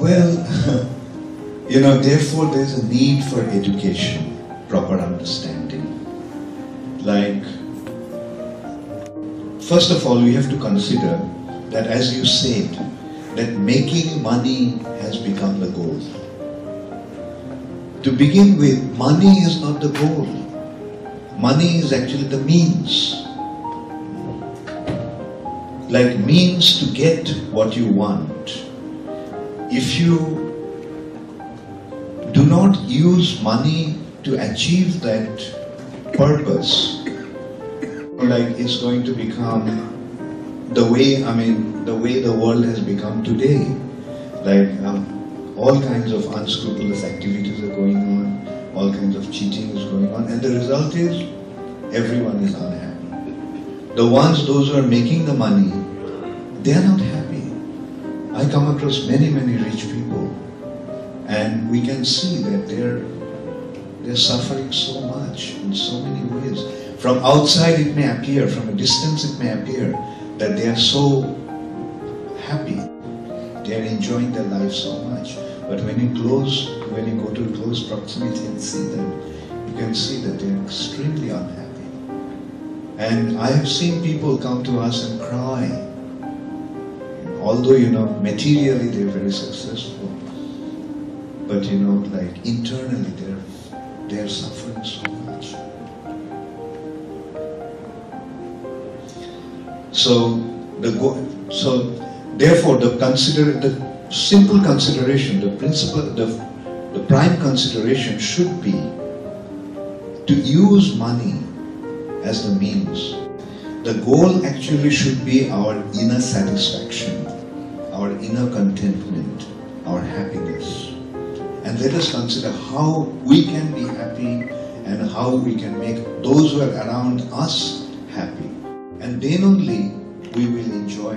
Well, therefore there's a need for education, proper understanding. Like, first of all, we have to consider that, as you said, that making money has become the goal. To begin with, money is not the goal. Money is actually the means. Like means to get what you want. If you do not use money to achieve that purpose, like it's going to become the way the world has become today. Like all kinds of unscrupulous activities are going on, all kinds of cheating is going on, and the result is everyone is unhappy. Those who are making the money, they are not happy. I come across many rich people, and we can see that they're suffering so much in so many ways. From outside it may appear, from a distance it may appear that they are so happy, they are enjoying their life so much. But when you go to close proximity and see them, you can see that they are extremely unhappy. And I have seen people come to us and cry. Although, materially they are very successful, but like internally they are suffering so much. Therefore, the simple consideration, the prime consideration should be to use money as the means. The goal actually should be our inner satisfaction, our inner contentment, our happiness. And let us consider how we can be happy and how we can make those who are around us happy. And then only we will enjoy